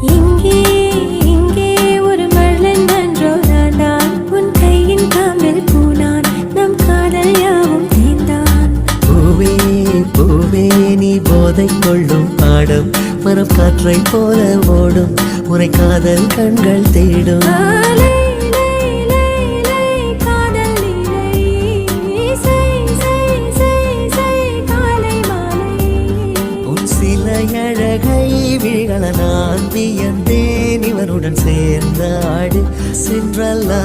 இங்கே இங்கே ஒரு மழலை நன்றோ நான் உன் கையின் காம்பில் பூனான் நம் காதல் யாவும் தீர்ந்தான். பூவே பூவே நீ போதை கொள்ளும் பாடம் மரம் காற்றை போல ஓடும் உரை காதல் கண்கள் தேடும். அழகை விழிகள நான் வியந்தேன் இவனுடன் சேர்ந்த ஆடு சென்றல்லா.